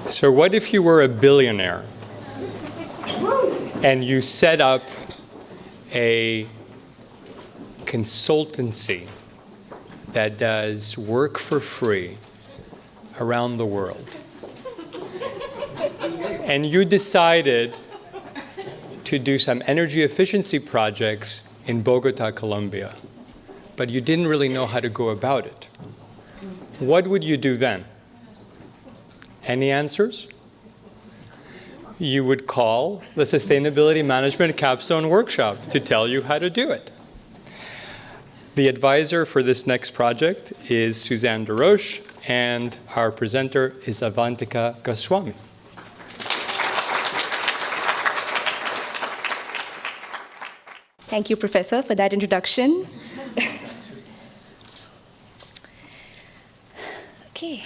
So what if you were a billionaire and you set up a consultancy that does work for free around the world, and you decided to do some energy efficiency projects in Bogota, Colombia, but you didn't really know how to go about it? What would you do then? Any answers? You would call the Sustainability Management Capstone Workshop to tell you how to do it. The advisor for this next project is Suzanne DeRoche, and our presenter is Avantika Goswami. Thank you, Professor, for that introduction. Okay.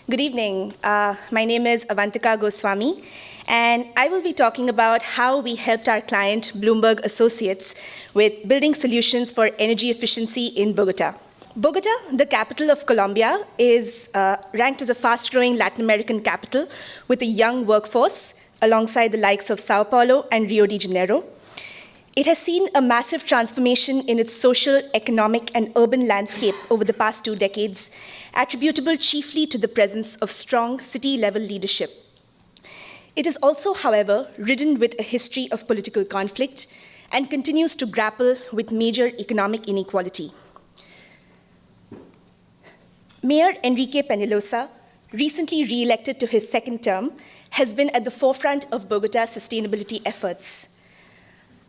Good evening. My name is Avantika Goswami, and I will be talking about how we helped our client, Bloomberg Associates, with building solutions for energy efficiency in Bogota. Bogota, the capital of Colombia, is ranked as a fast-growing Latin American capital with a young workforce alongside the likes of Sao Paulo and Rio de Janeiro. It has seen a massive transformation in its social, economic, and urban landscape over the past 2 decades, attributable chiefly to the presence of strong city-level leadership. It is also, however, ridden with a history of political conflict and continues to grapple with major economic inequality. Mayor Enrique Peñalosa, recently re-elected to his 2nd term, has been at the forefront of Bogota's sustainability efforts.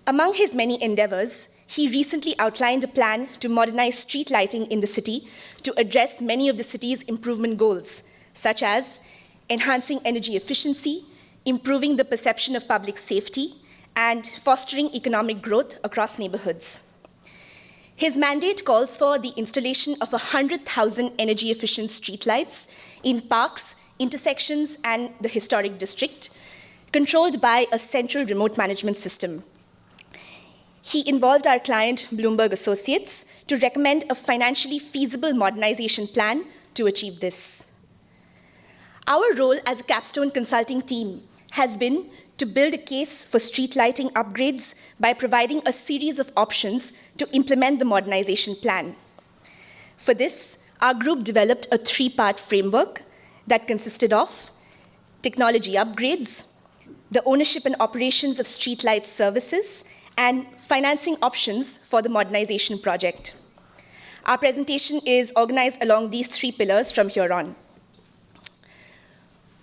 Among his many endeavors, he recently outlined a plan to modernize street lighting in the city to address many of the city's improvement goals, such as enhancing energy efficiency, improving the perception of public safety, and fostering economic growth across neighborhoods. His mandate calls for the installation of 100,000 energy-efficient streetlights in parks, intersections, and the historic district, controlled by a central remote management system. He involved our client, Bloomberg Associates, to recommend a financially feasible modernization plan to achieve this. Our role as a capstone consulting team has been to build a case for street lighting upgrades by providing a series of options to implement the modernization plan. For this, our group developed a 3-part framework that consisted of technology upgrades, the ownership and operations of streetlight services, and financing options for the modernization project. Our presentation is organized along these 3 pillars from here on.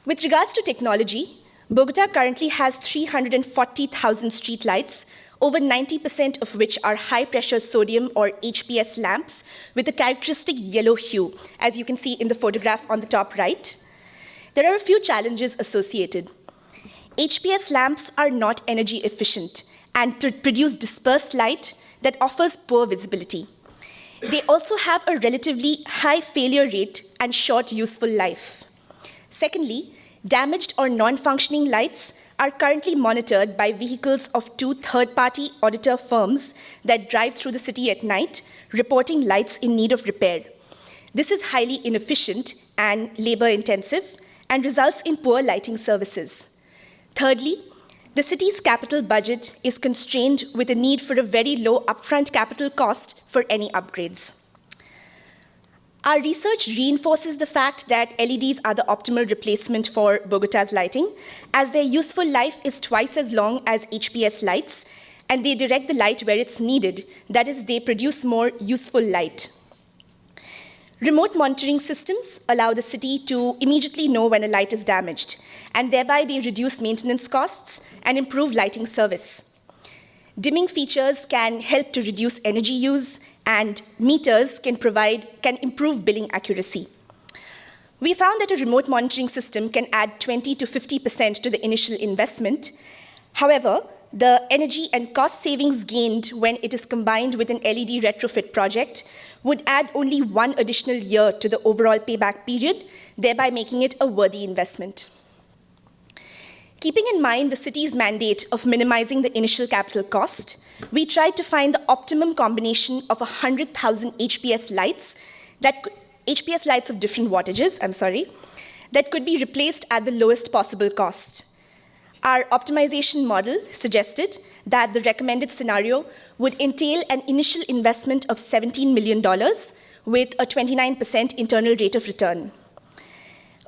With regards to technology, Bogota currently has 340,000 streetlights, over 90% of which are high-pressure sodium or HPS lamps with a characteristic yellow hue, as you can see in the photograph on the top right. There are a few challenges associated. HPS lamps are not energy efficient and produce dispersed light that offers poor visibility. They also have a relatively high failure rate and short useful life. Secondly, damaged or non-functioning lights are currently monitored by vehicles of 2 third-party auditor firms that drive through the city at night, reporting lights in need of repair. This is highly inefficient and labor-intensive and results in poor lighting services. Thirdly, the city's capital budget is constrained with a need for a very low upfront capital cost for any upgrades. Our research reinforces the fact that LEDs are the optimal replacement for Bogota's lighting, as their useful life is twice as long as HPS lights, and they direct the light where it's needed. That is, they produce more useful light. Remote monitoring systems allow the city to immediately know when a light is damaged, and thereby they reduce maintenance costs and improve lighting service. Dimming features can help to reduce energy use, and meters can improve billing accuracy. We found that a remote monitoring system can add 20 to 50% to the initial investment. However, the energy and cost savings gained when it is combined with an LED retrofit project would add only 1 additional year to the overall payback period, thereby making it a worthy investment. Keeping in mind the city's mandate of minimizing the initial capital cost, we tried to find the optimum combination of 100,000 HPS lights of different wattages, that could be replaced at the lowest possible cost. Our optimization model suggested that the recommended scenario would entail an initial investment of $17 million with a 29% internal rate of return.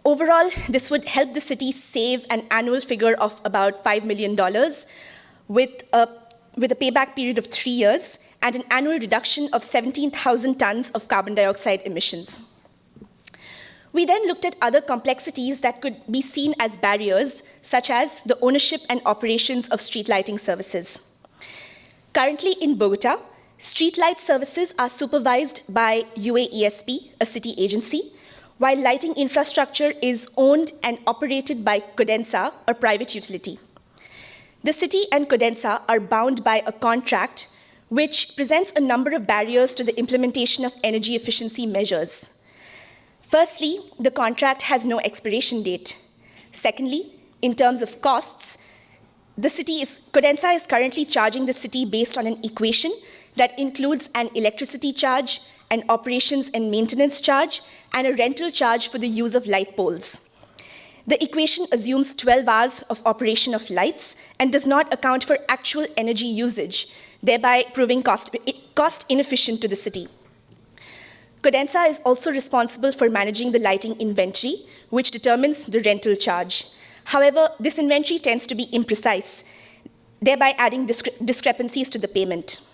Overall, this would help the city save an annual figure of about $5 million with a payback period of 3 years and an annual reduction of 17,000 tons of carbon dioxide emissions. We then looked at other complexities that could be seen as barriers, such as the ownership and operations of street lighting services. Currently in Bogota, street light services are supervised by UAESP, a city agency, while lighting infrastructure is owned and operated by Codensa, a private utility. The city and Codensa are bound by a contract which presents a number of barriers to the implementation of energy efficiency measures. Firstly, the contract has no expiration date. Secondly, in terms of costs, Codensa is currently charging the city based on an equation that includes an electricity charge, an operations and maintenance charge, and a rental charge for the use of light poles. The equation assumes 12 hours of operation of lights and does not account for actual energy usage, thereby proving cost inefficient to the city. Codensa is also responsible for managing the lighting inventory, which determines the rental charge. However, this inventory tends to be imprecise, thereby adding discrepancies to the payment.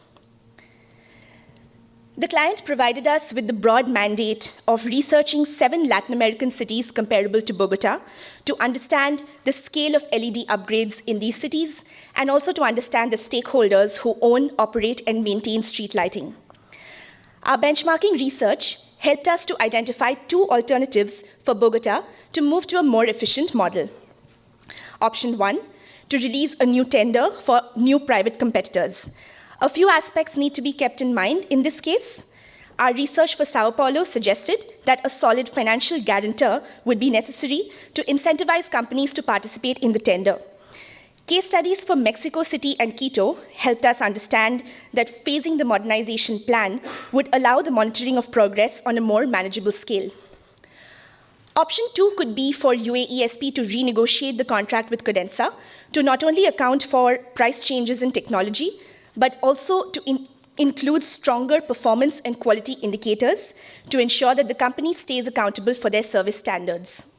The client provided us with the broad mandate of researching 7 Latin American cities comparable to Bogota to understand the scale of LED upgrades in these cities and also to understand the stakeholders who own, operate, and maintain street lighting. Our benchmarking research helped us to identify 2 alternatives for Bogota to move to a more efficient model. Option 1, to release a new tender for new private competitors. A few aspects need to be kept in mind in this case. Our research for Sao Paulo suggested that a solid financial guarantor would be necessary to incentivize companies to participate in the tender. Case studies for Mexico City and Quito helped us understand that phasing the modernization plan would allow the monitoring of progress on a more manageable scale. Option 2 could be for UAESP to renegotiate the contract with Codensa to not only account for price changes in technology, but also to include stronger performance and quality indicators to ensure that the company stays accountable for their service standards.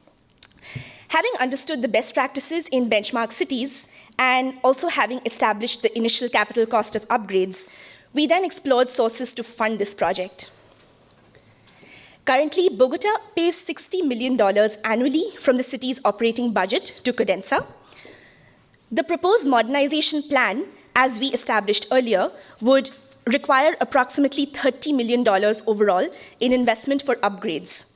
Having understood the best practices in benchmark cities, and also having established the initial capital cost of upgrades, we then explored sources to fund this project. Currently, Bogota pays $60 million annually from the city's operating budget to Codensa. The proposed modernization plan, as we established earlier, would require approximately $30 million overall in investment for upgrades.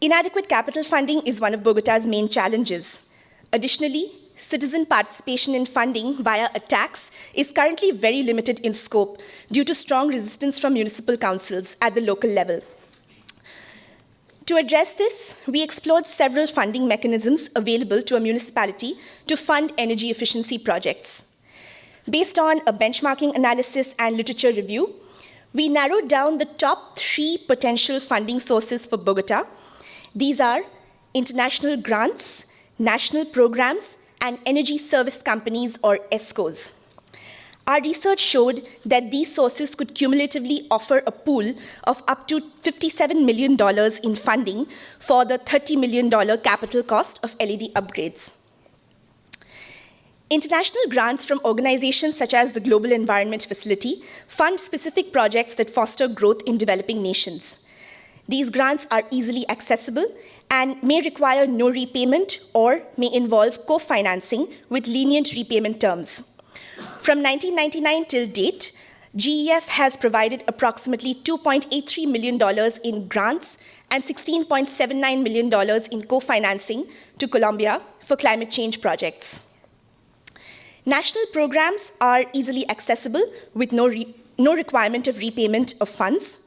Inadequate capital funding is one of Bogota's main challenges. Additionally, citizen participation in funding via a tax is currently very limited in scope due to strong resistance from municipal councils at the local level. To address this, we explored several funding mechanisms available to a municipality to fund energy efficiency projects. Based on a benchmarking analysis and literature review, we narrowed down the top 3 potential funding sources for Bogota. These are international grants, national programs, and energy service companies, or ESCOs. Our research showed that these sources could cumulatively offer a pool of up to $57 million in funding for the $30 million capital cost of LED upgrades. International grants from organizations such as the Global Environment Facility fund specific projects that foster growth in developing nations. These grants are easily accessible and may require no repayment or may involve co-financing with lenient repayment terms. From 1999 till date, GEF has provided approximately $2.83 million in grants and $16.79 million in co-financing to Colombia for climate change projects. National programs are easily accessible with no requirement of repayment of funds.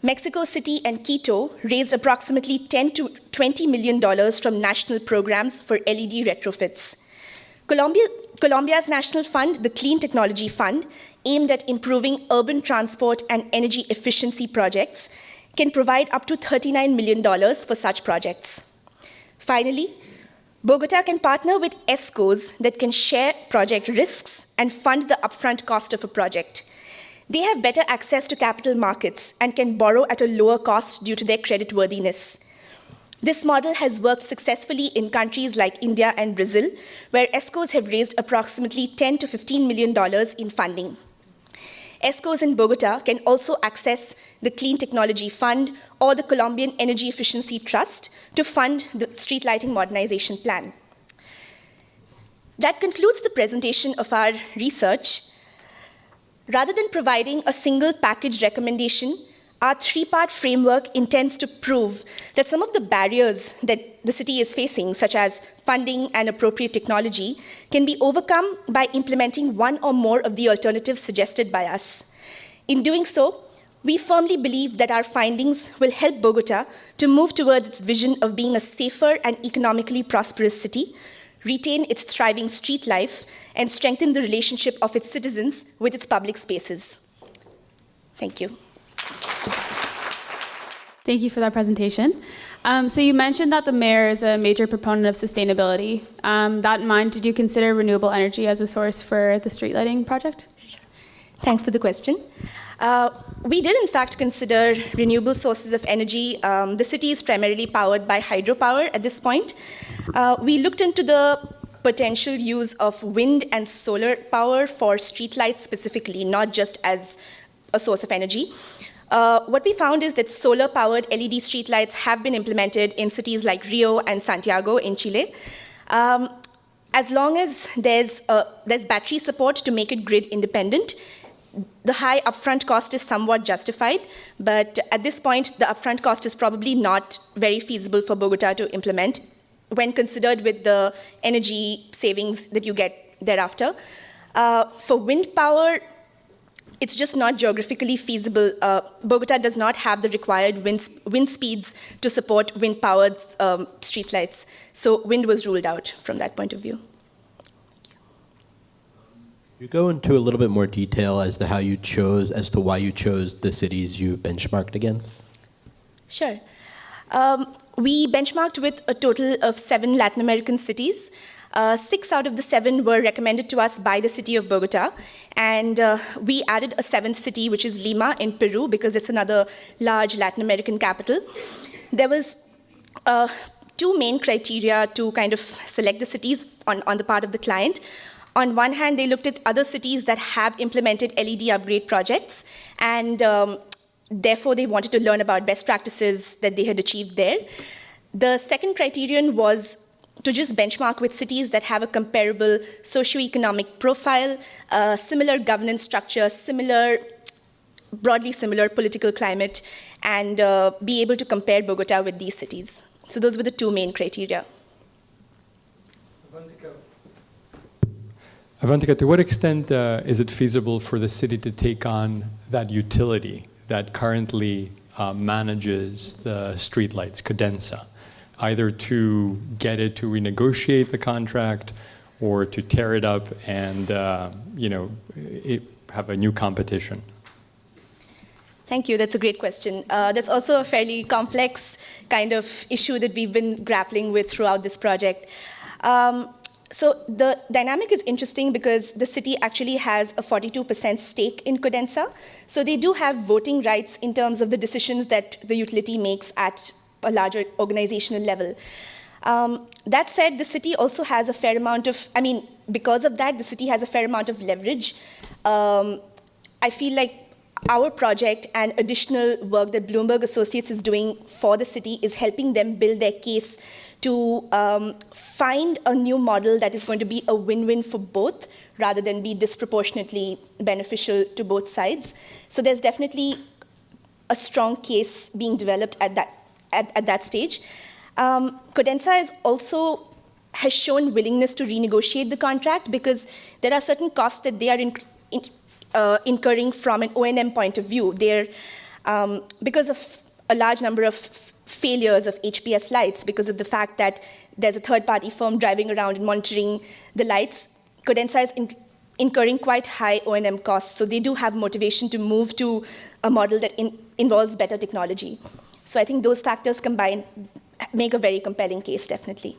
Mexico City and Quito raised approximately $10 to $20 million from national programs for LED retrofits. Colombia's national fund, the Clean Technology Fund, aimed at improving urban transport and energy efficiency projects, can provide up to $39 million for such projects. Finally, Bogota can partner with ESCOs that can share project risks and fund the upfront cost of a project. They have better access to capital markets and can borrow at a lower cost due to their creditworthiness. This model has worked successfully in countries like India and Brazil, where ESCOs have raised approximately $10 to $15 million in funding. ESCOs in Bogota can also access the Clean Technology Fund or the Colombian Energy Efficiency Trust to fund the street lighting modernization plan. That concludes the presentation of our research. Rather than providing a single package recommendation, our three-part framework intends to prove that some of the barriers that the city is facing, such as funding and appropriate technology, can be overcome by implementing one or more of the alternatives suggested by us. In doing so, we firmly believe that our findings will help Bogota to move towards its vision of being a safer and economically prosperous city, retain its thriving street life, and strengthen the relationship of its citizens with its public spaces. Thank you. Thank you for that presentation. So you mentioned that the mayor is a major proponent of sustainability. That in mind, did you consider renewable energy as a source for the street lighting project? Thanks for the question. We did, in fact, consider renewable sources of energy. The city is primarily powered by hydropower at this point. We looked into the potential use of wind and solar power for streetlights specifically, not just as a source of energy. What we found is that solar-powered LED streetlights have been implemented in cities like Rio and Santiago in Chile. As long as there's battery support to make it grid independent, the high upfront cost is somewhat justified, but at this point, the upfront cost is probably not very feasible for Bogota to implement when considered with the energy savings that you get thereafter. For wind power, it's just not geographically feasible. Bogota does not have the required wind speeds to support wind-powered streetlights, so wind was ruled out from that point of view. You go into a little bit more detail as to why you chose the cities you benchmarked against? Sure. We benchmarked with a total of 7 Latin American cities. 6 out of the 7 were recommended to us by the city of Bogota, and we added a 7th city, which is Lima in Peru, because it's another large Latin American capital. There was 2 main criteria to kind of select the cities on the part of the client. On one hand, they looked at other cities that have implemented LED upgrade projects, and therefore they wanted to learn about best practices that they had achieved there. The second criterion was to just benchmark with cities that have a comparable socioeconomic profile, similar governance structure, broadly similar political climate, and be able to compare Bogota with these cities. So those were the 2 main criteria. Avantika, to what extent is it feasible for the city to take on that utility that currently manages the streetlights, Codensa, either to get it to renegotiate the contract or to tear it up and have a new competition? Thank you. That's a great question. That's also a fairly complex kind of issue that we've been grappling with throughout this project. So the dynamic is interesting because the city actually has a 42% stake in Codensa. So they do have voting rights in terms of the decisions that the utility makes at a larger organizational level. That said, the city also has a fair amount of, because of that, the city has a fair amount of leverage. I feel like our project and additional work that Bloomberg Associates is doing for the city is helping them build their case to find a new model that is going to be a win-win for both rather than be disproportionately beneficial to both sides. So there's definitely a strong case being developed at that stage. Codensa has shown willingness to renegotiate the contract because there are certain costs that they are incurring from an O&M point of view. Because of a large number of failures of HPS lights, because of the fact that there's a third-party firm driving around and monitoring the lights, Codensa is incurring quite high O&M costs. So they do have motivation to move to a model that involves better technology. So I think those factors combined make a very compelling case, definitely.